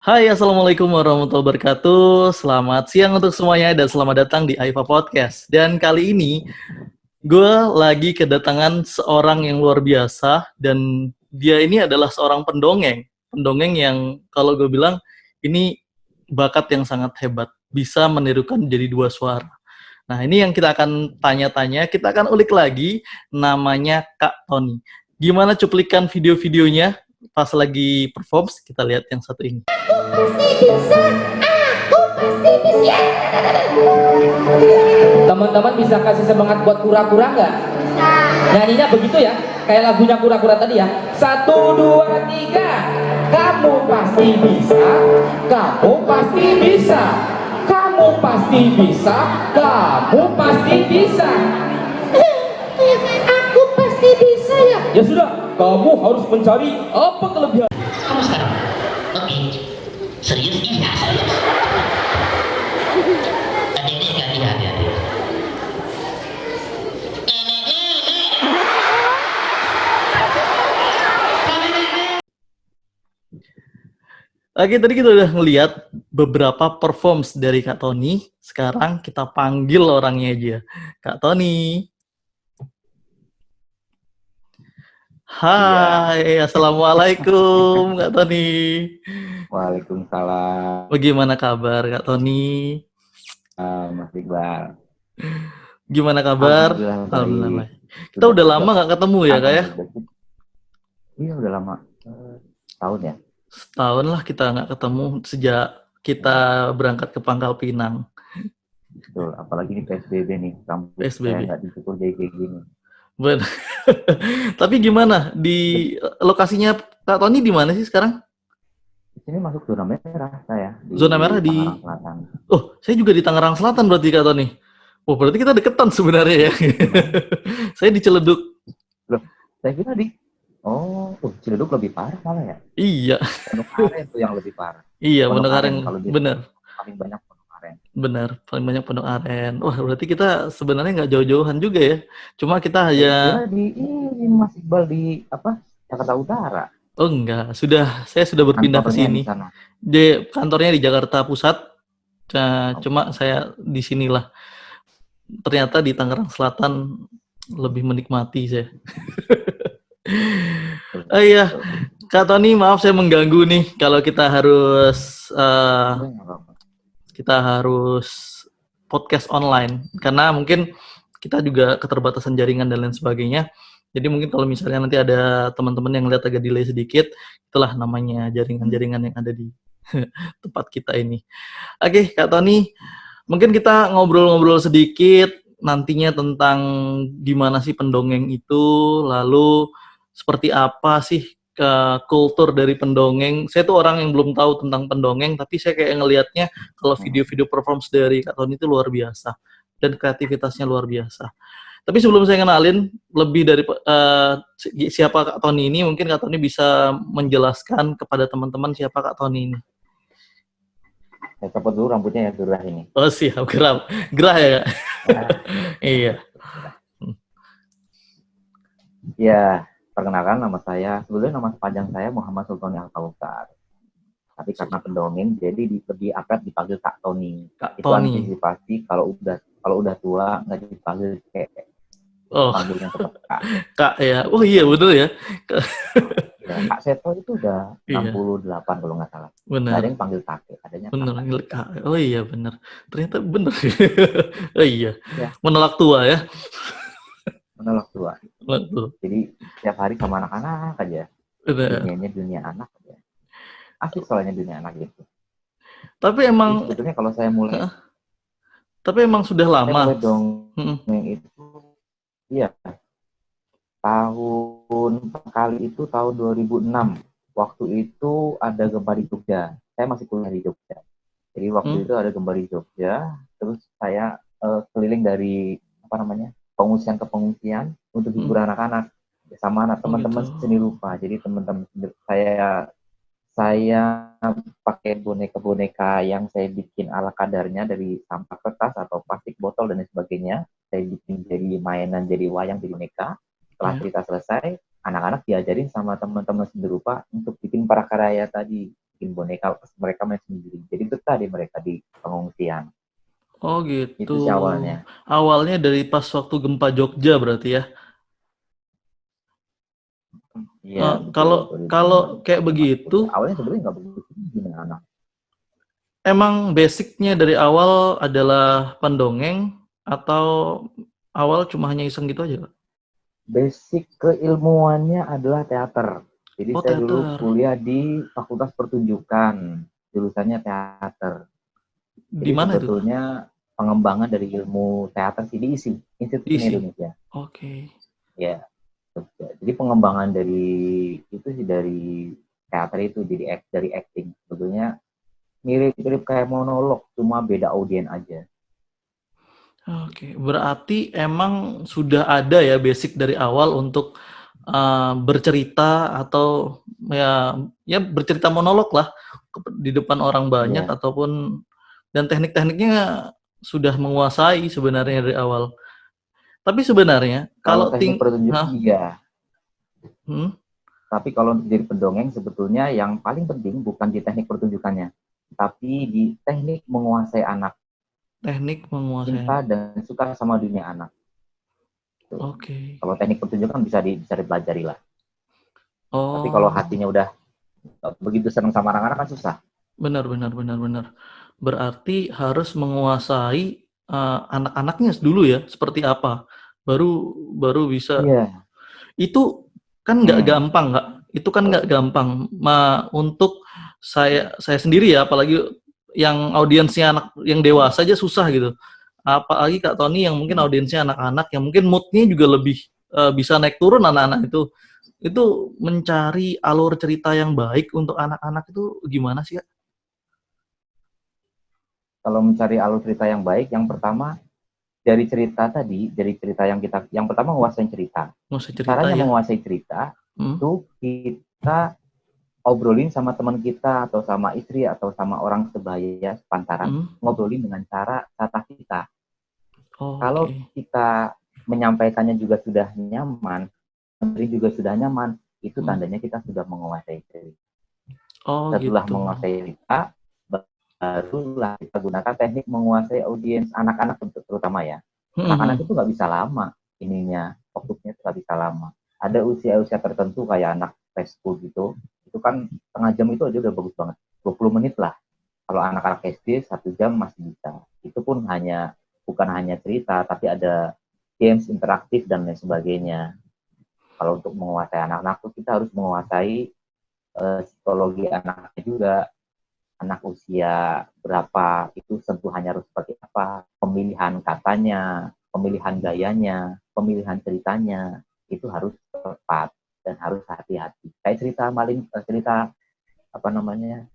Hai, Assalamualaikum warahmatullahi wabarakatuh. Selamat siang untuk semuanya dan selamat datang di AIFA Podcast. Dan kali ini gue lagi kedatangan seorang yang luar biasa dan dia ini adalah seorang pendongeng. Pendongeng yang kalau gue bilang ini bakat yang sangat hebat, bisa menirukan jadi dua suara. Nah, ini yang kita akan tanya-tanya, kita akan ulik lagi, namanya Kak Tony. Gimana cuplikan video-videonya pas lagi perform? Kita lihat yang satu ini. Teman-teman bisa kasih semangat buat kura-kura nggak? Nyanyinya begitu ya, kayak lagunya kura-kura tadi ya. 1, 2, 3. Kamu pasti bisa, kamu pasti bisa, kamu pasti bisa, kamu pasti bisa. Aku pasti bisa ya. Ya sudah, kamu harus mencari apa kelebihan. Kamu sekarang lebih serius? Iya, serius. Adik-adik hati-hati. Oke, tadi kita udah ngeliat beberapa performs dari Kak Tony. Sekarang kita panggil orangnya aja. Kak Tony. Hai, Assalamualaikum Kak Tony. Waalaikumsalam, Bagaimana kabar Kak Tony? Mas Iqbal. Gimana kabar? Alhamdulillah Alhamdulillah. baik. Kita udah lama nggak ketemu ya Kak ya? Iya udah lama, tahun ya. Setahun lah kita nggak ketemu sejak kita berangkat ke Pangkal Pinang. Betul, apalagi ini PSBB nih, kampus PSBB. saya nggak disyukur jadi kayak gini. Benar. Tapi gimana di lokasinya Kak Tony di mana sih sekarang? Di sini masuk zona merah saya. Zona merah di Tangerang Selatan. Oh, saya juga di Tangerang Selatan berarti Kak Tony. Oh, berarti kita deketan sebenarnya ya. Saya di Ciledug. Loh, saya kira Ciledug lebih parah malah ya. Iya. Pondok Aren tuh yang lebih parah. Iya, Pondok Pondok Aren. kalau di Bener. paling banyak Pondok Aren. Bener, paling banyak Pondok Aren. Wah, berarti kita sebenarnya nggak jauh-jauhan juga ya. Cuma kita hanya Saya kira ini Mas Iqbal di Jakarta Utara. Oh enggak, saya sudah berpindah ke Kantornya sini. di sana. Di kantornya di Jakarta Pusat. Nah, cuma saya di sinilah. Ternyata di Tangerang Selatan lebih menikmati saya. Oh iya, Kak Tony, maaf saya mengganggu nih kalau kita harus podcast online karena mungkin kita juga keterbatasan jaringan dan lain sebagainya. Jadi mungkin kalau misalnya nanti ada teman-teman yang lihat agak delay sedikit, itulah namanya jaringan-jaringan yang ada di tempat kita ini. Oke, Kak Tony, mungkin kita ngobrol-ngobrol sedikit nantinya tentang gimana sih pendongeng itu, lalu seperti apa sih kultur dari pendongeng. Saya tuh orang yang belum tahu tentang pendongeng, tapi saya kayak ngelihatnya kalau video-video performance dari Kak Tony itu luar biasa dan kreativitasnya luar biasa. Tapi sebelum saya kenalin lebih dari siapa Kak Tony ini, mungkin Kak Tony bisa menjelaskan kepada teman-teman siapa Kak Tony ini. Saya copot dulu rambutnya ya, gerah ini. Oh siap, gerah ya Kak? Iya. Ya, perkenalkan nama saya, sebetulnya nama panjang saya Muhammad Sultoni Al-Kautsar. Tapi karena pendongeng, jadi lebih akrab dipanggil Kak Tony. Kak Itu Tony. antisipasi kalau udah tua nggak dipanggil kayak panggilnya tetap Kak. Kak ya. Oh iya bener ya. Ya, Kak Seto itu udah 68 kalau nggak salah. Benar. Ada yang panggil kakek, adanya bener, Kak. Oh iya bener. Ternyata bener. Oh iya. Ya. Menolak tua ya. Menolak tua. Jadi setiap hari sama anak-anak aja. Bener. Dunianya dunia anak aja. Asik soalnya dunia anak gitu. Tapi emang sebetulnya kalau saya mulai tapi emang sudah lama. Saya mulai dongeng itu iya. Tahun kali itu tahun 2006. Waktu itu ada gempa di Jogja. Saya masih kuliah di Jogja. Jadi waktu itu ada gempa di Jogja. Terus saya keliling dari pengungsian ke pengungsian untuk hibur anak-anak sama anak teman-teman seni rupa. Jadi teman-teman saya pakai boneka-boneka yang saya bikin ala kadarnya dari sampah kertas atau plastik botol dan lain sebagainya. Saya bikin jadi mainan, jadi wayang, jadi boneka. Setelah cerita selesai, anak-anak diajarin sama teman-teman seni rupa untuk bikin prakarya tadi. bikin boneka mereka main sendiri. Jadi betah deh mereka di pengungsian. Oh gitu. Itu sih awalnya. Awalnya dari pas waktu gempa Jogja berarti ya. Iya, betul. Kalau 2006. kalau kayak begitu, Awalnya sebenarnya nggak begitu gimana anak. emang basicnya dari awal adalah pendongeng atau awal cuma hanya iseng gitu aja, Kak? Basic keilmuannya adalah teater. Jadi Oh saya dulu teater. kuliah di Fakultas Pertunjukan, jurusannya teater. Di Jadi mana itu, Kak? sebetulnya pengembangan dari ilmu teater sih di ISI, Institut Seni Isi. Indonesia. Oke. Ya, jadi pengembangan dari itu sih dari teater itu jadi dari acting. Sebetulnya mirip-mirip kayak monolog, cuma beda audien aja. Oke, berarti emang sudah ada ya basic dari awal untuk bercerita atau ya bercerita monolog lah di depan orang banyak Iya. ataupun dan teknik-tekniknya sudah menguasai sebenarnya dari awal. Tapi sebenarnya Kalau kalau teknik pertunjukan hah? iya, Hmm? tapi kalau untuk jadi pendongeng sebetulnya yang paling penting bukan di teknik pertunjukannya, tapi di teknik menguasai anak, Teknik menguasai cinta anak. dan suka sama dunia anak. Tuh. Oke. Kalau teknik pertunjukan bisa dipelajari lah. Tapi kalau Oh, hatinya udah begitu senang sama anak-anak kan susah. benar benar benar benar. Berarti harus menguasai anak-anaknya dulu ya, seperti apa. Baru baru bisa. Iya. Itu kan nggak Hmm. gampang, Kak. Itu kan nggak gampang. Untuk saya sendiri ya, apalagi yang audiensnya anak yang dewasa aja susah gitu. Apalagi Kak Tony yang mungkin Hmm. audiensnya anak-anak, yang mungkin moodnya juga lebih bisa naik turun anak-anak itu. Itu mencari alur cerita yang baik untuk anak-anak itu gimana sih, Kak? Kalau mencari alur cerita yang baik, yang pertama dari cerita tadi, dari cerita yang pertama menguasai cerita. Nggak usah cerita Caranya ya. menguasai cerita Hmm? itu kita obrolin sama teman kita atau sama istri atau sama orang sebaya sepantaran, Hmm? ngobrolin dengan cara kata kita. Kalau Oke. kita menyampaikannya juga sudah nyaman, menteri juga sudah nyaman, itu Hmm. tandanya kita sudah menguasai cerita. Oh Setelah gitu. menguasai cerita, barulah kita gunakan teknik menguasai audiens anak-anak terutama ya. Hmm, Anak-anak hmm. itu nggak bisa lama ininya, fokusnya itu nggak bisa lama. Ada usia-usia tertentu kayak anak preschool gitu, itu kan setengah jam itu aja udah bagus banget. 20 menit lah. Kalau anak-anak SD 1 jam masih bisa. Itu pun bukan hanya cerita, tapi ada games interaktif dan lain sebagainya. Kalau untuk menguasai anak-anak tuh kita harus menguasai psikologi anaknya juga, anak usia berapa, itu sentuhannya harus seperti apa, pemilihan katanya, pemilihan gayanya, pemilihan ceritanya, itu harus tepat dan harus hati-hati. Kayak cerita apa namanya,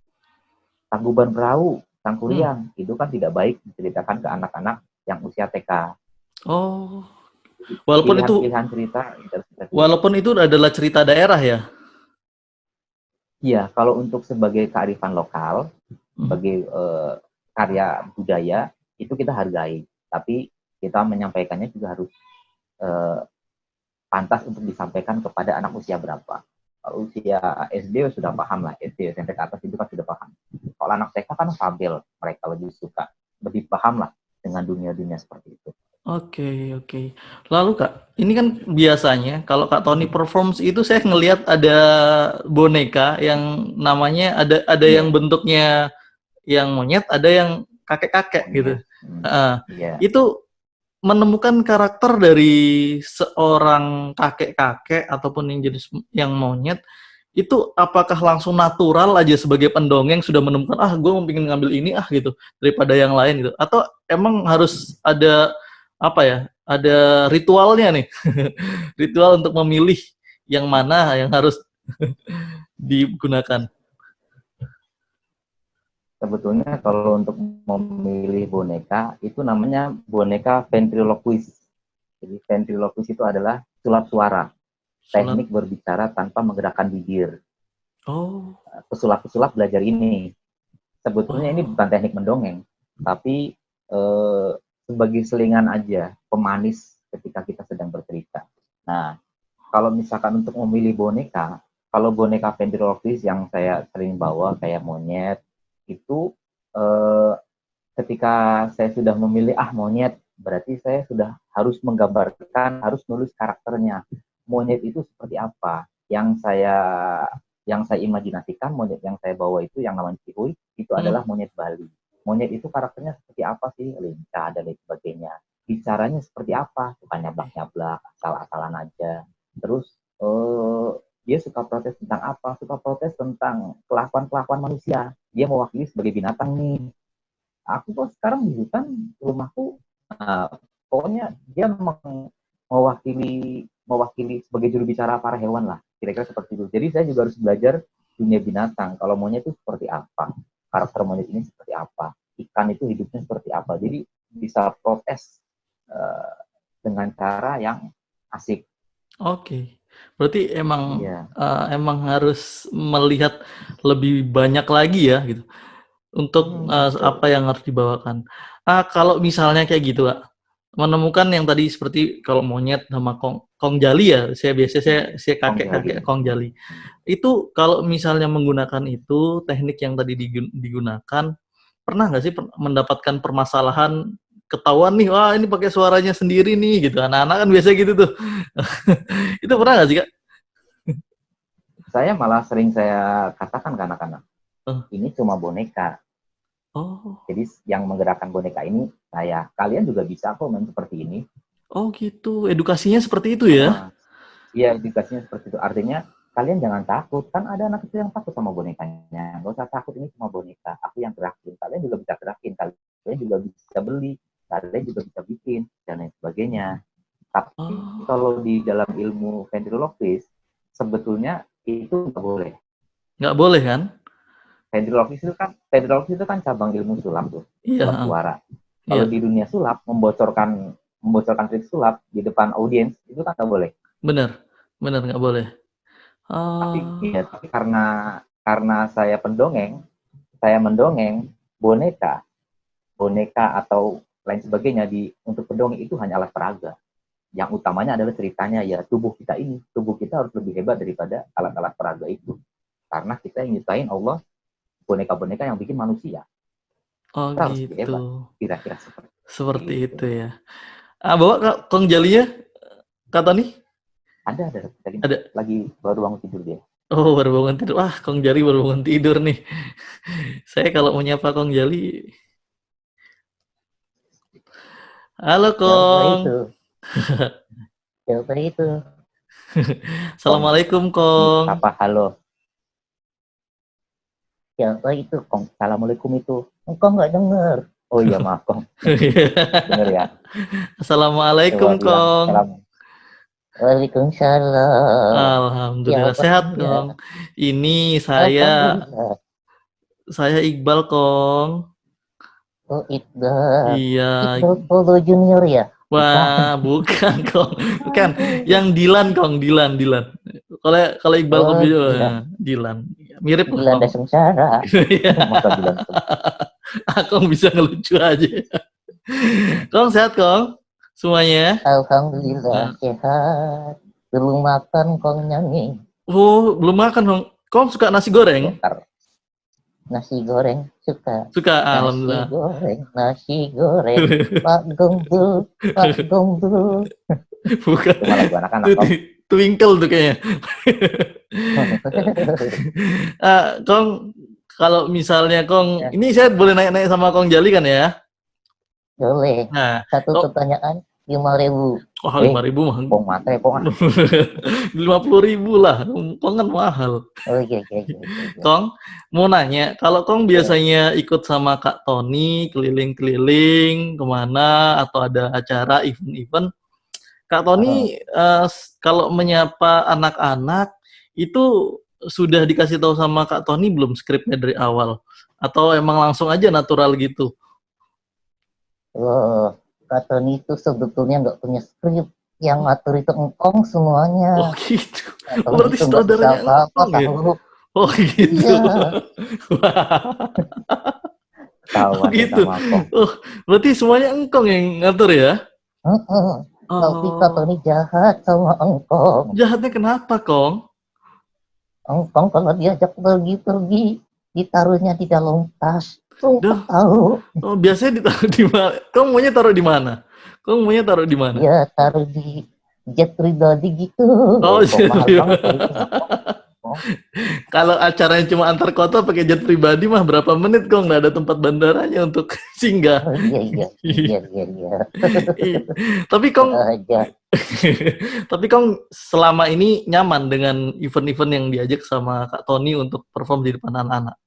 Tangkuban Perahu, Hmm. Tangkuriang, itu kan tidak baik diceritakan ke anak-anak yang usia TK. Oh, walaupun itu Pilihan-pilihan cerita harus kita pilih. walaupun itu adalah cerita daerah ya. Iya, kalau untuk sebagai kearifan lokal, Hmm. sebagai karya budaya, itu kita hargai. Tapi kita menyampaikannya juga harus eh, pantas untuk disampaikan kepada anak usia berapa. Kalau usia SD sudah paham lah, SD, SMP ke atas itu kan sudah paham. Kalau anak TK kan sambil mereka lebih suka, lebih paham lah dengan dunia-dunia seperti itu. Oke, oke. Lalu Kak, ini kan biasanya kalau Kak Tony performs itu saya ngelihat ada boneka yang namanya ada yang Iya, bentuknya yang monyet, ada yang kakek-kakek gitu. monyet. Iya. Itu menemukan karakter dari seorang kakek-kakek ataupun yang jenis yang monyet itu apakah langsung natural aja sebagai pendongeng sudah menemukan gue mau pengen ngambil ini gitu daripada yang lain gitu atau emang harus ada apa ya ada ritualnya nih ritual untuk memilih yang mana yang harus digunakan. Sebetulnya kalau untuk memilih boneka, itu namanya boneka ventriloquist. Jadi ventriloquist itu adalah sulap suara, Sholat. teknik berbicara tanpa menggerakkan bibir. Oh. Pesulap-pesulap belajar ini. Sebetulnya ini Oh. bukan teknik mendongeng, tapi eh, sebagai selingan aja, pemanis ketika kita sedang bercerita. Nah, kalau misalkan untuk memilih boneka, kalau boneka ventriloquist yang saya sering bawa kayak monyet itu ketika saya sudah memilih monyet, berarti saya sudah harus menggambarkan, harus nulis karakternya. Monyet itu seperti apa? Yang saya imajinasikan monyet yang saya bawa itu yang namanya Cihuy itu adalah monyet Bali. Monyet itu karakternya seperti apa sih? Lincah dan lain sebagainya. Bicaranya seperti apa? Suka nyablak-nyablak, asal-asalan aja. Terus dia suka protes tentang apa? Suka protes tentang kelakuan-kelakuan manusia. Dia mewakili sebagai binatang nih. Aku kok sekarang di hutan rumahku, pokoknya dia mewakili sebagai juru bicara para hewan lah, kira-kira seperti itu. Jadi saya juga harus belajar dunia binatang. Kalau monyet itu seperti apa, karakter monyet ini seperti apa, ikan itu hidupnya seperti apa. Jadi bisa protes dengan cara yang asik. Oke. Berarti emang Iya. emang harus melihat lebih banyak lagi ya gitu untuk apa yang harus dibawakan. Kalau misalnya kayak gitu, Kak, menemukan yang tadi seperti kalau monyet sama kong jali ya, saya kakek kong jali. Itu kalau misalnya menggunakan itu teknik yang tadi digunakan, pernah nggak sih mendapatkan permasalahan ketahuan nih, wah ini pakai suaranya sendiri nih gitu. Anak-anak kan biasa gitu tuh. Itu pernah nggak sih, Kak? Saya malah sering saya katakan ke anak-anak, ini cuma boneka. Oh. Jadi yang menggerakkan boneka ini saya. Kalian juga bisa kok main seperti ini. Oh gitu. Edukasinya seperti itu ya? Iya, edukasinya seperti itu. Artinya kalian jangan takut. Kan ada anak kecil yang takut sama bonekanya. Gak usah takut, ini cuma boneka. Aku yang gerakin. Kalian juga bisa gerakin. Kalian juga bisa beli. Kalian juga bisa bikin. Dan lain sebagainya. Tapi kalau di dalam ilmu ventriloquist, sebetulnya itu nggak boleh. Nggak boleh kan? Ventriloquist itu kan cabang ilmu sulap tuh, sulap suara. Kalau Iya. di dunia sulap membocorkan trik sulap di depan audiens itu kan nggak boleh. Bener nggak boleh. Tapi karena saya mendongeng boneka atau lain sebagainya untuk pendongeng itu hanya alat peraga. Yang utamanya adalah ceritanya ya tubuh kita harus lebih hebat daripada alat-alat peraga itu. Karena kita yang nyiptain Allah boneka-boneka yang bikin manusia. Oh kita harus gitu. hebat. Kira-kira seperti itu ya. Bawa kong jalinya, Kak Tony? Ada. Ada. Lagi baru bangun tidur dia. Oh, baru bangun tidur. Wah, kong jali baru bangun tidur nih. Saya kalau mau nyapa kong jali. Halo Kong. Siapa itu? Assalamualaikum Kong. Apa halo? Siapa itu Kong? Assalamualaikum itu. Engkau nggak dengar. Oh iya maaf Kong. Dengar ya. Assalamualaikum Kong. Waalaikumsalam. Alhamdulillah sehat Kong. Ini saya Iqbal Kong. Oh Iqbal. Iya. Iqbal Polo Junior ya? Wah, bukan Kong. Bukan. Yang Dilan Kong, Dilan. Kalau Iqbal Kong Dilan. Mirip Dilan dan Sengsara. Masa Dilan. Kong bisa ngelucu aja. Kong sehat Kong? Semuanya? Alhamdulillah sehat. Belum makan Kong nyanyi. Oh, belum makan Kong. Kong suka nasi goreng? Nasi goreng suka. Alhamdulillah. Nasi goreng. Pak Gombul. Bukan. Cuma lagu anak-anak Kong. Twinkle tuh kayaknya. Kong, kalau misalnya Kong, ini saya boleh nanya-nanya sama Kong Jali kan ya? Boleh. Nah, satu pertanyaan 5.000. Oh, 5.000 mah. Pong matre, pong. 50.000 lah. Kong kan mahal. Oh iya. Kong, mau nanya, kalau Kong biasanya ikut sama Kak Tony keliling-keliling kemana atau ada acara event-event, Kak Tony kalau menyapa anak-anak itu sudah dikasih tahu sama Kak Tony belum skripnya dari awal? Atau emang langsung aja natural gitu? Oh, Kak Tony itu sebetulnya nggak punya skrip. Yang ngatur itu engkong semuanya. Oh gitu. Berarti saudaranya engkong ya? Oh gitu. Oh gitu. Oh, berarti semuanya engkong yang ngatur ya? Tapi Kak Tony jahat sama engkong. Jahatnya kenapa, Kong? Engkong kalau diajak pergi-pergi, ditaruhnya di dalam tas. Duh, Sumpah tahu. biasanya ditaruh di mana? Kamu maunya taruh di mana? Kamu maunya taruh di mana? Ya, taruh di jet pribadi gitu. Oh, Kok mahal banget tarifnya, Kong? Oh, kalau acaranya cuma antar kota pakai jet pribadi mah berapa menit kok nggak ada tempat bandaranya untuk singgah. oh, iya, iya, iya, iya, iya. Iya. Tapi Kong, Aja. tapi Kong selama ini nyaman dengan event-event yang diajak sama Kak Tony untuk perform di depan anak-anak.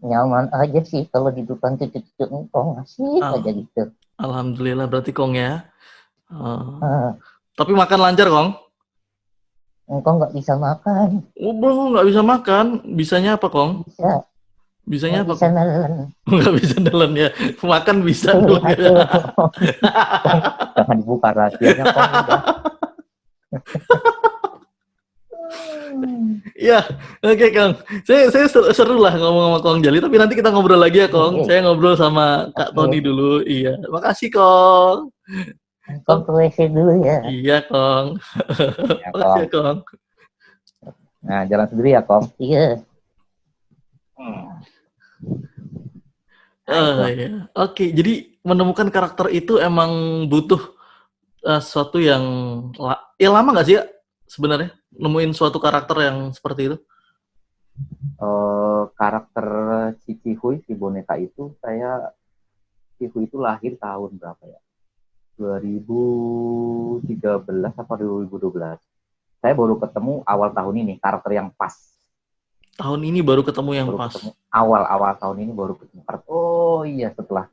Nyaman aja sih kalau di depan cucu-cucu engkong. Asik Ah, aja gitu. Alhamdulillah berarti Kong ya. Ah, Ah, tapi makan lancar Kong? engkong nggak bisa makan. Oh, bro, nggak bisa makan. Bisanya apa Kong? Bisa, Bisanya nggak apa bisa Kong? nelen. Nggak bisa nelen ya. Makan bisa dong ya. Aduh, Kong, jangan dibuka rahasianya, Kong. Udah. Iya, oke Kong. Saya seru lah ngomong sama Kong Jali, tapi nanti kita ngobrol lagi ya Kong. Oke, Saya ngobrol sama Kak Tony oke. dulu. Iya, makasih Kong. Engkong ke WC dulu ya. Iya Kong. Ya, Makasih Kong. ya Kong. Nah, jalan sendiri ya, Kong. Iya. Nah, itu. Iya. Oke, jadi menemukan karakter itu emang butuh sesuatu yang lama nggak sih ya sebenarnya nemuin suatu karakter yang seperti itu? Karakter si Cihuy, si boneka itu, Cihuy itu lahir tahun berapa ya? 2013 apa 2012. Saya baru ketemu awal tahun ini, karakter yang pas. Tahun ini baru ketemu yang Baru pas. ketemu awal tahun ini baru ketemu karakter. Oh iya, setelah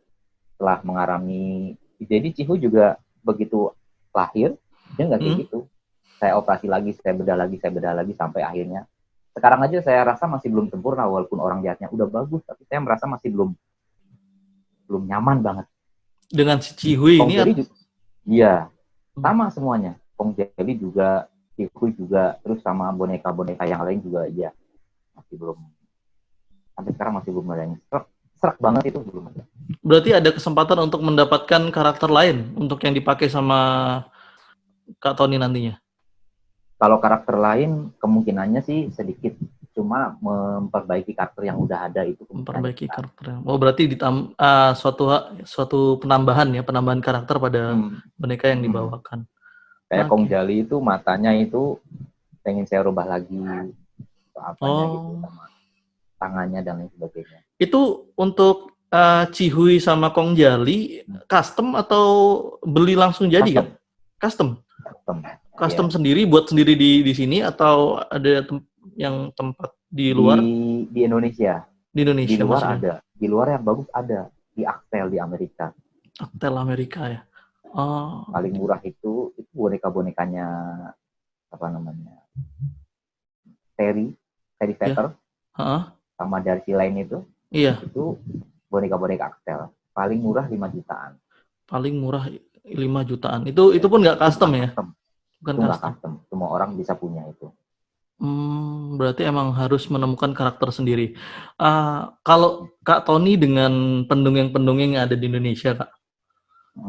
mengalami. Jadi Cihuy juga begitu lahir, dia nggak kayak gitu. Saya operasi lagi, saya bedah lagi, sampai akhirnya. Sekarang aja saya rasa masih belum sempurna, walaupun orang jahatnya udah bagus, tapi saya merasa masih belum nyaman banget. Dengan si Cihuy Kong ini Jeli juga, iya, sama semuanya. Kong Jeli juga, Cihuy juga, terus sama boneka-boneka yang lain juga, iya. Masih belum, sampai sekarang masih belum ada yang serak banget itu, belum ada. berarti ada kesempatan untuk mendapatkan karakter lain untuk yang dipakai sama Kak Tony nantinya. Kalau karakter lain kemungkinannya sih sedikit, cuma memperbaiki karakter yang udah ada itu. Memperbaiki karakter. Oh, berarti suatu penambahan karakter pada boneka yang dibawakan. Kayak Kong Jali itu matanya itu pengen saya rubah lagi, apanya gitu, sama tangannya dan lain sebagainya. Itu untuk Cihuy sama Kong Jali custom atau beli langsung jadi kan? Custom. Custom sendiri, buat sendiri di sini atau ada yang tempat di luar? Di Indonesia. Di Indonesia di luar maksudnya? Ada. Di luar yang bagus ada. Di Aktel di Amerika. Aktel Amerika ya. Oh. Paling murah itu boneka-bonekanya apa namanya? Terry Vetter. Sama Darcy lain itu. Iya. Itu boneka-boneka Aktel. Paling murah 5 jutaan. Paling murah 5 jutaan. Itu pun nggak custom ya? Custom. Bukan itu nggak custom. Semua orang bisa punya itu. Berarti emang harus menemukan karakter sendiri. Kalau Kak Tony dengan pendongeng-pendongeng yang ada di Indonesia, Kak,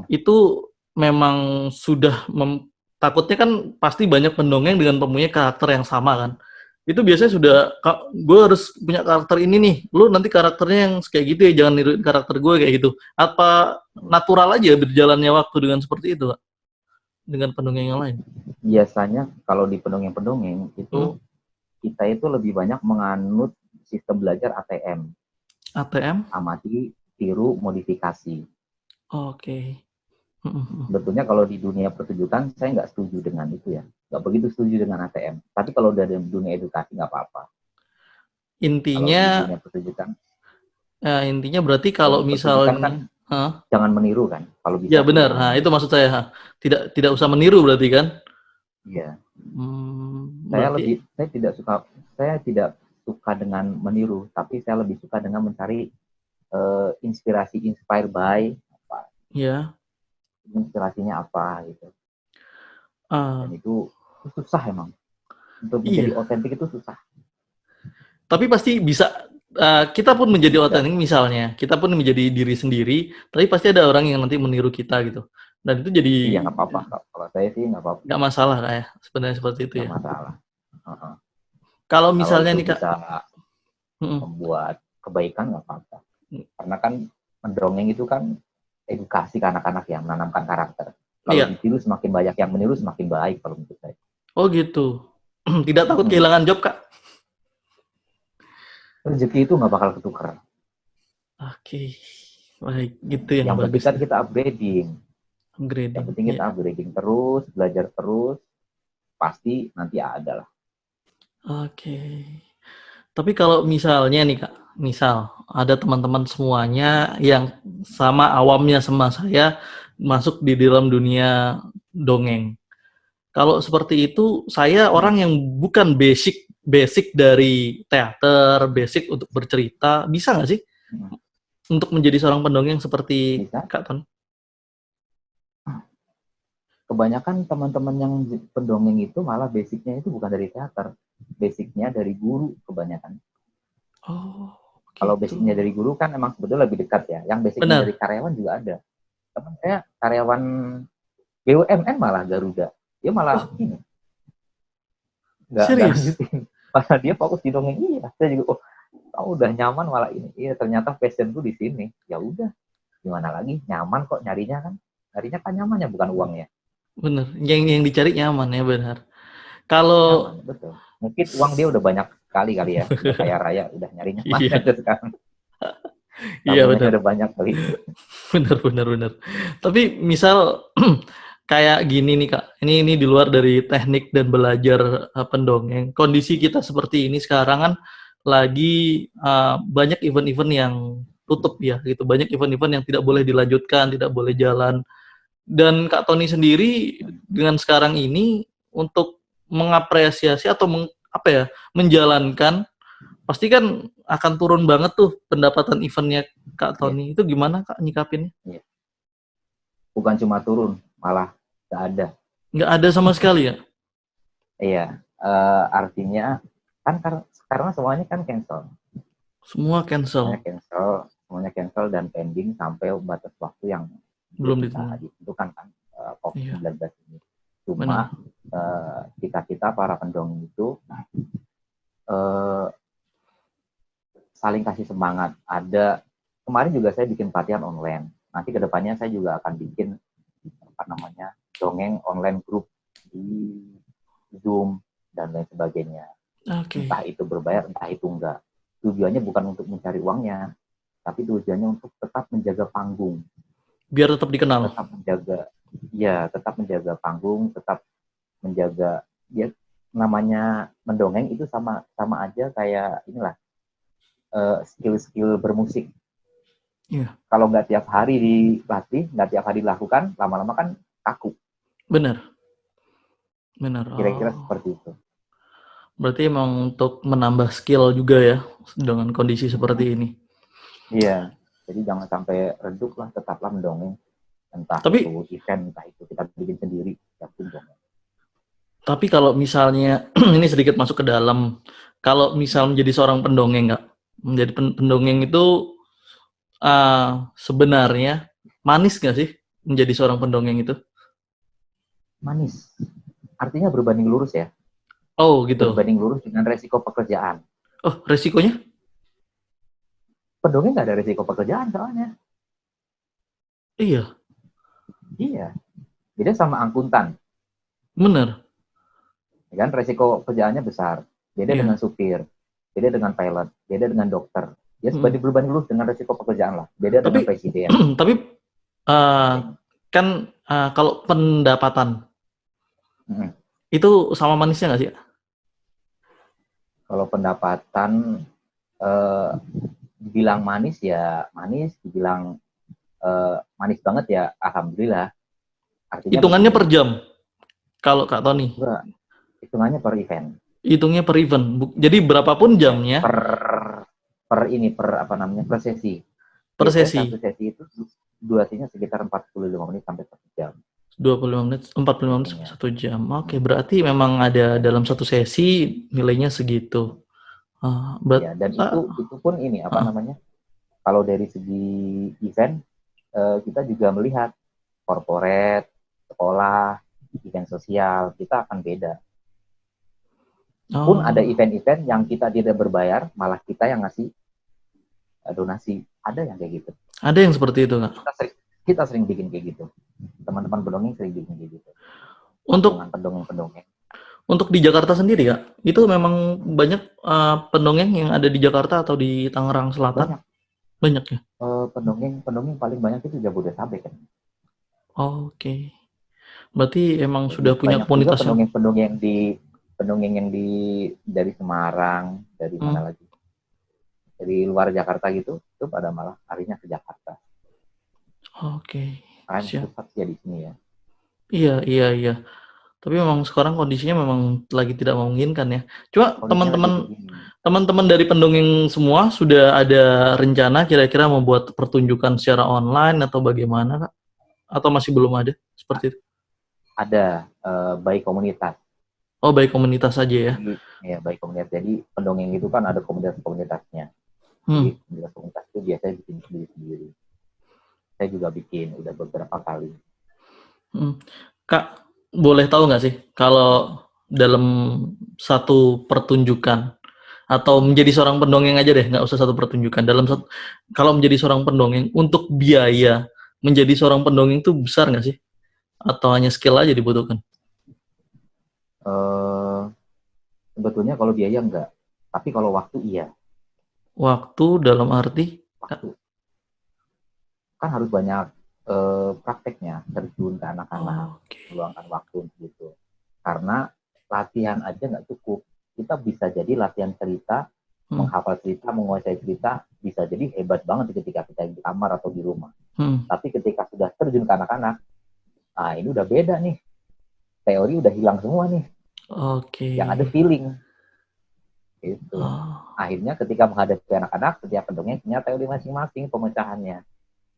itu memang sudah takutnya kan pasti banyak pendongeng dengan mempunyai karakter yang sama kan. Itu biasanya sudah, gue harus punya karakter ini nih, lu nanti karakternya yang kayak gitu ya, jangan niruin karakter gue kayak gitu. Apa natural aja berjalannya waktu dengan seperti itu, Kak? Dengan pendongeng yang lain? Biasanya kalau di pendongeng-pendongeng itu kita itu lebih banyak menganut sistem belajar ATM. ATM? Amati, tiru, modifikasi. Oke. Sebetulnya kalau di dunia pertunjukan saya nggak setuju dengan itu ya, nggak begitu setuju dengan ATM. Tapi kalau dari dunia edukasi nggak apa-apa. Intinya kalau di dunia pertunjukan, intinya berarti kalau misalnya kan, jangan meniru kan, kalau bisa. Ya benar, nah itu maksud saya, tidak usah meniru berarti kan? Iya. Berarti... saya tidak suka dengan meniru, tapi saya lebih suka dengan mencari inspire by apa. Iya. Inspirasinya apa gitu. Dan itu susah emang. Untuk menjadi otentik itu susah. Tapi pasti bisa, kita pun menjadi otentik misalnya, kita pun menjadi diri sendiri, tapi pasti ada orang yang nanti meniru kita gitu. Dan itu jadi... Iya, nggak apa-apa. Kalau saya sih nggak apa-apa. Nggak masalah kayak sebenarnya seperti itu ya. Nggak masalah. Kalau Kalau misalnya itu nih Kak, bisa mm, membuat kebaikan nggak apa-apa. Karena kan mendongeng itu kan edukasi ke anak-anak yang menanamkan karakter. Kalau iya. ditiru semakin banyak yang meniru semakin baik kalau menurut saya. Oh gitu. Tidak takut Mm-mm. kehilangan job Kak? Rezeki itu nggak bakal ketukar. Oke, baik. Gitu yang Yang penting bagus kan ya. kita upgrading. Yang Upgrading. penting Ya. kita upgrading terus, belajar terus, pasti nanti ada lah. Oke. Tapi kalau misalnya nih Kak, misal ada teman-teman semuanya yang sama awamnya sama saya masuk di dalam dunia dongeng. Kalau seperti itu, saya Hmm. orang yang bukan basic basic dari teater, basic untuk bercerita, bisa nggak sih Hmm. untuk menjadi seorang pendongeng seperti Bisa. Kak Ton? Kebanyakan teman-teman yang pendongeng itu malah basicnya itu bukan dari teater. Basicnya dari guru kebanyakan. Oh, Kalau gitu. basicnya dari guru kan emang sebetulnya lebih dekat ya. Yang basicnya dari Benar. karyawan juga ada. Teman saya karyawan BUMN malah Garuda. Dia malah Oh, ini nggak serius? lanjutin. Malah dia fokus di dongeng. Iya, saya juga kamu udah nyaman malah ini. Iya, ternyata passionku di sini. Ya udah, gimana lagi? Nyaman kok nyarinya kan. Nyarinya kan nyamannya bukan uangnya. Benar. Yang dicari nyaman ya benar. Kalau Nyaman, betul. Mungkin uang dia udah banyak kali kali ya. Udah kaya raya, udah nyarinya mana iya, aja sekarang. iya Tabungannya benar. udah banyak kali. Benar benar benar. Tapi misal kayak gini nih Kak, ini di luar dari teknik dan belajar pendongeng. Kondisi kita seperti ini sekarang kan lagi banyak event-event yang tutup ya gitu. Banyak event-event yang tidak boleh dilanjutkan, tidak boleh jalan. Dan Kak Tony sendiri dengan sekarang ini untuk mengapresiasi atau apa ya, menjalankan pasti kan akan turun banget tuh pendapatan eventnya Kak Iya, Tony. Itu gimana Kak nyikapinnya? iya. Bukan cuma turun, malah nggak ada. Nggak ada sama sekali ya? Iya, artinya kan karena semuanya kan cancel. Semua cancel, Semuanya cancel dan pending sampai batas waktu yang belum belum bisa ditentukan. ditentukan kan Iya, COVID-19 ini. Cuma benar. kita para pendongeng itu eh, saling kasih semangat. Ada kemarin juga saya bikin pelatihan online. Nanti kedepannya saya juga akan bikin apa namanya dongeng online group di Zoom dan lain sebagainya. Oke. Entah itu berbayar, entah itu enggak. Tujuannya bukan untuk mencari uangnya, tapi tujuannya untuk tetap menjaga panggung, Biar tetap dikenal. tetap menjaga, ya tetap menjaga panggung, tetap menjaga ya namanya mendongeng itu sama sama aja kayak inilah skill-skill bermusik. Iya, Kalau nggak tiap hari dilatih, nggak tiap hari dilakukan, lama-lama kan kaku. benar. Benar. Kira-kira Oh. seperti itu. Berarti emang untuk menambah skill juga ya dengan kondisi seperti ini. Iya, jadi jangan sampai redup lah, tetaplah mendongeng. Entah Tapi itu event, entah itu kita bikin sendiri, yang penting dongeng. tapi kalau misalnya ini sedikit masuk ke dalam, kalau misal menjadi seorang pendongeng nggak, menjadi pendongeng itu sebenarnya manis nggak sih menjadi seorang pendongeng itu? Manis, artinya berbanding lurus ya, Oh gitu. berbanding lurus dengan resiko pekerjaan. Oh resikonya? Pendongeng nggak ada resiko pekerjaan soalnya. Iya, Iya, beda sama angkutan. benar. Ya kan resiko kerjaannya besar. Beda dengan Iya. supir, beda dengan pilot, beda dengan dokter. Ya Mm. berbanding lurus dengan resiko pekerjaan lah. Beda dengan Tapi presiden. tapi kan kalau pendapatan Hmm. itu sama manisnya nggak sih? Kalau pendapatan eh, dibilang manis ya manis, dibilang manis banget ya alhamdulillah. Artinya Hitungannya begini, per jam. Kalau Kak Tony, enggak, hitungannya per event. hitungnya per event. Jadi berapapun Ya, jamnya per apa namanya per sesi. per Biasanya sesi. satu sesi itu durasinya sekitar 45 menit sampai 1 jam. 25 menit, 45 menit sampai Hitungnya. 1 jam. Oke, berarti memang ada dalam satu sesi nilainya segitu. Ya, dan itu pun ini apa uh, namanya? Kalau dari segi event kita juga melihat corporate, sekolah, event sosial kita akan beda. Pun Oh, ada event-event yang kita tidak berbayar, malah kita yang ngasih donasi. Ada yang kayak gitu. ada yang seperti itu, Kak. Kita sering bikin kayak gitu. Teman-teman pendongeng sering bikin kayak gitu. Untuk Patungan pendongeng-pendongeng. untuk di Jakarta sendiri, Kak, itu memang banyak pendongeng yang ada di Jakarta atau di Tangerang Selatan? Banyak. Banyak ya? Pendongeng paling banyak itu Jabodetabek kan. Oke. Berarti emang Jadi sudah punya banyak juga komunitas yang pendongeng yang di dari Semarang, dari hmm, mana lagi? Dari luar Jakarta gitu, itu pada malah larinya ke Jakarta. oke. Kan Siap. pusat ya di sini ya. Iya, iya, iya. Tapi memang sekarang kondisinya memang lagi tidak memungkinkan ya. Cuma Kondisinya lagi teman-teman begini. teman-teman dari pendongeng semua sudah ada rencana kira-kira membuat pertunjukan secara online atau bagaimana, Kak? Atau masih belum ada seperti itu? Ada baik komunitas. Oh, baik komunitas saja ya. Jadi ya baik komunitas. Jadi pendongeng itu kan ada komunitas-komunitasnya. Jadi Hmm. komunitas itu biasanya bikin sendiri-sendiri. Saya juga bikin udah beberapa kali. Hmm. Kak, boleh tahu nggak sih kalau dalam satu pertunjukan atau menjadi seorang pendongeng aja deh, nggak usah satu pertunjukan. Kalau menjadi seorang pendongeng untuk biaya menjadi seorang pendongeng itu besar nggak sih? Atau hanya skill aja dibutuhkan? Eh, Sebetulnya kalau biaya enggak, tapi kalau waktu iya. Waktu dalam arti, Kak? Waktu kan harus banyak prakteknya, terjun ke anak-anak, Oke. meluangkan waktu gitu. Karena latihan aja nggak cukup. Kita bisa jadi latihan cerita, Hmm. menghafal cerita, menguasai cerita, bisa jadi hebat banget ketika kita di kamar atau di rumah. Hmm. Tapi ketika sudah terjun ke anak-anak, ini udah beda nih. Teori udah hilang semua nih. Oke. Yang ada feeling. Gitu. Oh, Akhirnya ketika menghadapi anak-anak, setiap pendongeng punya teori masing-masing pemecahannya.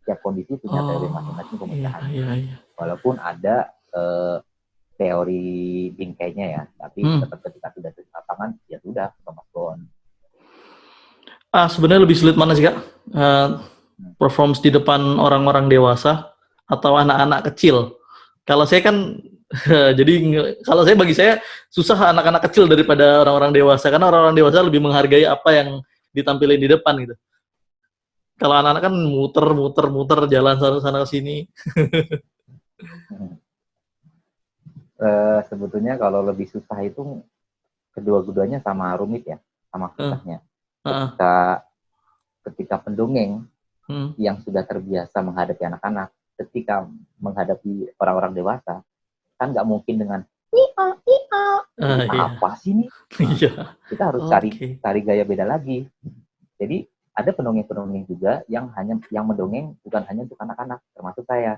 Setiap kondisi punya teori oh, masing-masing iya, pemecahannya. iya, iya. Walaupun ada teori bingkainya ya, tapi Hmm. tetap ketika sudah di lapangan, ya sudah, Thomas Bond. Sebenarnya lebih sulit mana sih, Kak? Performs di depan orang-orang dewasa atau anak-anak kecil? Kalau saya kan jadi kalau saya bagi saya susah anak-anak kecil daripada orang-orang dewasa karena orang-orang dewasa lebih menghargai apa yang ditampilin di depan gitu. Kalau anak-anak kan muter jalan sana sini. Sebetulnya kalau lebih susah itu kedua-duanya sama rumit ya, sama Uh, susahnya. uh, Ketika ketika pendongeng hmm. yang sudah terbiasa menghadapi anak-anak, ketika menghadapi orang-orang dewasa, kan nggak mungkin dengan ini Iya. apa sih ini? Iya. Kita harus Oke. cari gaya beda lagi. Jadi ada pendongeng-pendongeng juga yang mendongeng bukan hanya untuk anak-anak, termasuk saya.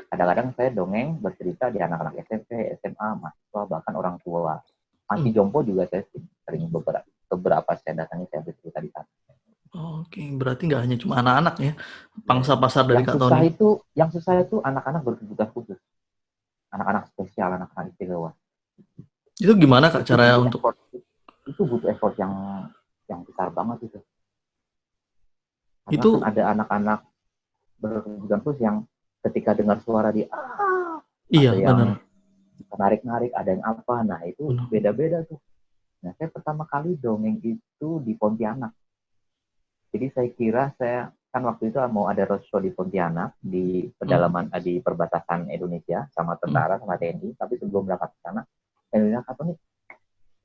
Kadang-kadang saya dongeng bercerita di anak-anak SMP, SMA, mahasiswa, bahkan orang tua. Panti jompo juga saya sering beberapa saya datangi, saya bercerita di sana. Oke, berarti nggak hanya cuma anak-anak ya, pangsa pasar dari Kak Tony. Yang susah itu anak-anak berkebutuhan khusus, anak-anak spesial, anak-anak istimewa. Itu gimana Kak Itu caranya butuh untuk effort, yang besar banget itu. Karena itu? kan ada anak-anak berkebutuhan khusus yang ketika dengar suara dia Iya, ada yang benar. narik-narik, ada yang apa, nah itu Benar. beda-beda tuh. Nah, saya pertama kali dongeng itu di Pontianak. Jadi saya kira kan waktu itu mau ada roadshow di Pontianak, di pedalaman, di perbatasan Indonesia sama tentara, sama TNI, tapi sebelum berangkat ke sana, saya bilang, apa nih,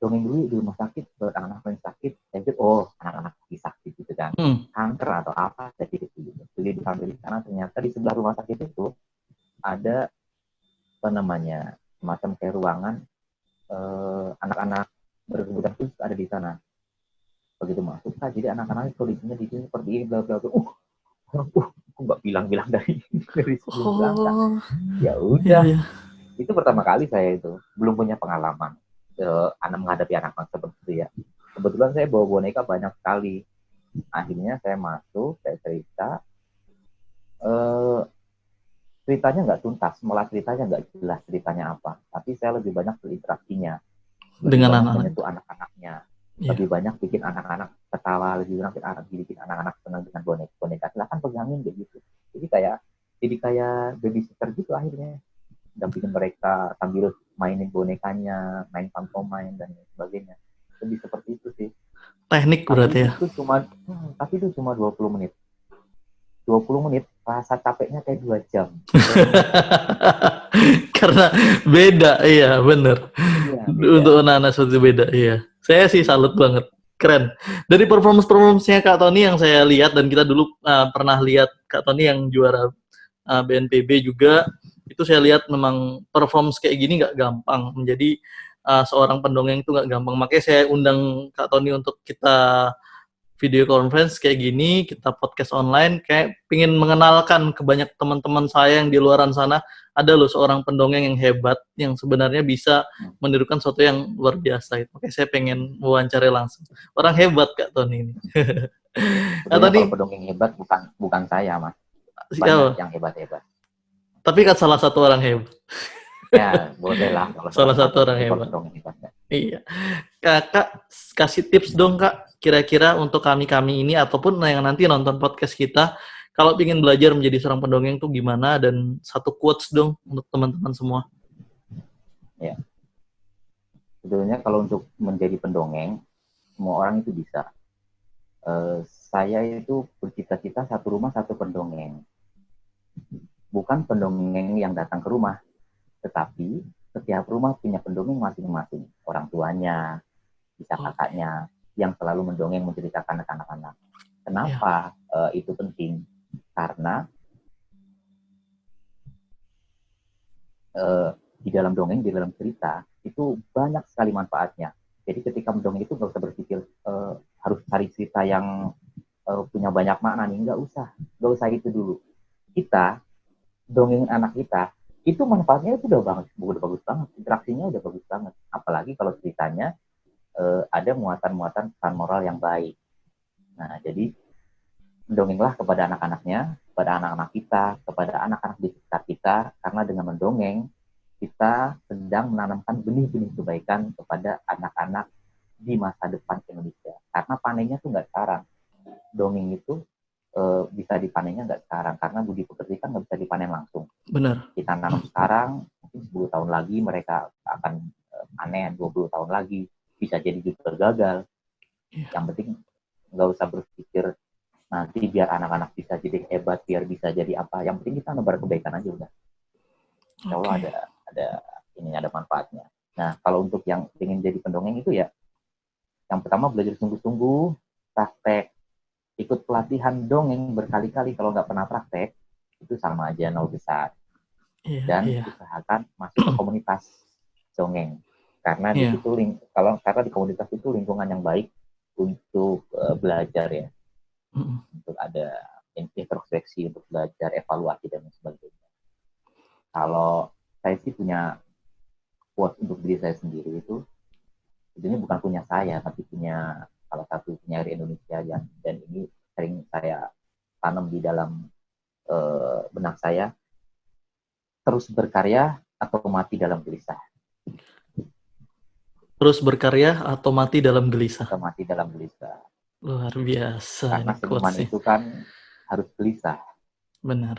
dongeng dulu di rumah sakit, buat anak-anak yang sakit. Saya pikir, anak-anak lagi sakit gitu kan. Kanker atau apa, jadi gitu. Jadi diambil di sana, ternyata di sebelah rumah sakit itu ada, apa namanya, semacam kayak ruangan, anak-anak berkebutuhan khusus ada di sana. Begitu masuk, jadi anak-anak kondisinya di sini seperti ini, bla bla bla. Aku nggak bilang-bilang dari sebelum berangkat. Ya udah, Iya. itu pertama kali saya itu belum punya pengalaman anak menghadapi anak-anak seperti itu ya. Kebetulan saya bawa boneka banyak sekali. Akhirnya saya masuk, saya cerita. Ceritanya nggak tuntas, malah ceritanya nggak jelas ceritanya apa. Tapi saya lebih banyak berinteraksinya, lebih Dengan banyak anak-anak. menyentuh anak-anaknya, Iya. lebih banyak bikin anak-anak ketawa, lebih banyak bikin anak-anak senang dengan boneka. Silahkan pegangin kayak gitu. Jadi kayak babysitter gitu akhirnya. dampingin mereka sambil mainin bonekanya, main pantomime dan sebagainya. Lebih seperti itu sih. Teknik berarti ya. Tapi itu cuma 20 menit. 20 menit, rasa capeknya kayak 2 jam. Karena beda, iya bener. Iya, beda. Untuk anak-anak seperti beda, iya. Saya sih salut banget, keren. Dari performance-nya Kak Tony yang saya lihat, dan kita dulu pernah lihat Kak Tony yang juara BNPB juga, itu saya lihat memang performance kayak gini nggak gampang. Menjadi seorang pendongeng itu nggak gampang. Makanya saya undang Kak Tony untuk kita video conference kayak gini, kita podcast online, kayak pingin mengenalkan ke banyak teman-teman saya yang di luaran sana, ada loh seorang pendongeng yang hebat, yang sebenarnya bisa menirukan sesuatu yang luar biasa. Makanya saya pengen wawancara langsung. Orang hebat Kak Tony ini. Sebenarnya kalau pendongeng hebat bukan saya, Mas. Banyak yang hebat-hebat. Tapi kan salah satu orang hebat. Ya, boleh lah. Kalau salah satu orang hebat. Iya. Kak, kasih tips dong Kak, kira-kira untuk kami ini ataupun yang nanti nonton podcast kita, kalau ingin belajar menjadi seorang pendongeng tuh gimana, dan satu quotes dong untuk teman-teman semua. Ya. Sebetulnya kalau untuk menjadi pendongeng, semua orang itu bisa. Saya itu bercita-cita satu rumah satu pendongeng. Bukan pendongeng yang datang ke rumah, tetapi setiap rumah punya pendongeng masing-masing. Orang tuanya, bisa kakaknya, yang selalu mendongeng menceritakan ke anak-anak. Kenapa itu penting? Karena di dalam dongeng, di dalam cerita, itu banyak sekali manfaatnya. Jadi ketika mendongeng itu nggak usah berpikir harus cari cerita yang punya banyak makna nih. Nggak usah itu dulu. Kita, dongeng anak kita, itu manfaatnya itu udah bagus banget. Interaksinya udah bagus banget. Apalagi kalau ceritanya ada muatan-muatan pesan moral yang baik. Nah, jadi mendongenglah kepada anak-anaknya, kepada anak-anak kita, kepada anak-anak di sekitar kita, karena dengan mendongeng kita sedang menanamkan benih-benih kebaikan kepada anak-anak di masa depan Indonesia. Karena panennya tuh nggak sekarang. Dongeng itu bisa dipanennya nggak sekarang, karena budi pekerti kan nggak bisa dipanen langsung. Benar. Kita nanam sekarang, mungkin 10 tahun lagi mereka akan panen, 20 tahun lagi. Bisa jadi juga gagal. Yang penting nggak usah berpikir nanti biar anak-anak bisa jadi hebat, biar bisa jadi apa. Yang penting kita nebar kebaikan aja udah. Insya Allah ada manfaatnya. Nah, kalau untuk yang ingin jadi pendongeng itu ya, yang pertama belajar sungguh-sungguh, praktek, ikut pelatihan dongeng berkali-kali. Kalau nggak pernah praktek, itu sama aja nol besar. Dan usahakan masuk ke komunitas dongeng. Karena di situ karena di komunitas itu lingkungan yang baik untuk belajar ya, untuk ada introspeksi, untuk belajar, evaluasi dan sebagainya. Kalau saya sih punya quote untuk diri saya sendiri itu, sebenarnya bukan punya saya, tapi punya salah satu penyair Indonesia dan ini sering saya tanam di dalam benak saya. Terus berkarya atau mati dalam gelisah. Terus berkarya atau mati dalam gelisah. Atau mati dalam gelisah. Luar biasa. Karena seniman itu kan harus gelisah. Benar.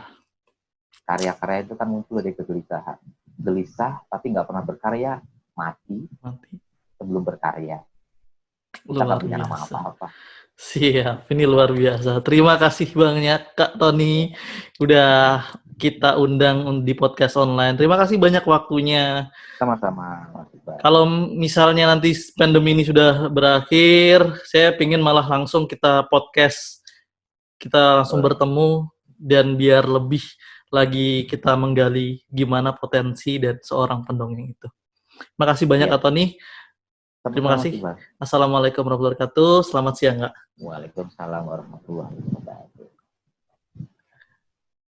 Karya-karya itu kan muncul dari kegelisahan. Gelisah tapi nggak pernah berkarya, mati. Sebelum berkarya. Kita nggak punya nama apa-apa. Siap, ini luar biasa. Terima kasih banyak Kak Tony udah kita undang di podcast online. Terima kasih banyak waktunya. Sama-sama. Kalau misalnya nanti pandemi ini sudah berakhir, saya pingin malah langsung kita podcast, kita langsung bertemu, dan biar lebih lagi kita menggali gimana potensi dan seorang pendongeng itu. Terima kasih banyak Kak Tony. Terima kasih. Assalamualaikum warahmatullahi wabarakatuh. Selamat siang, Kak. Waalaikumsalam warahmatullahi wabarakatuh.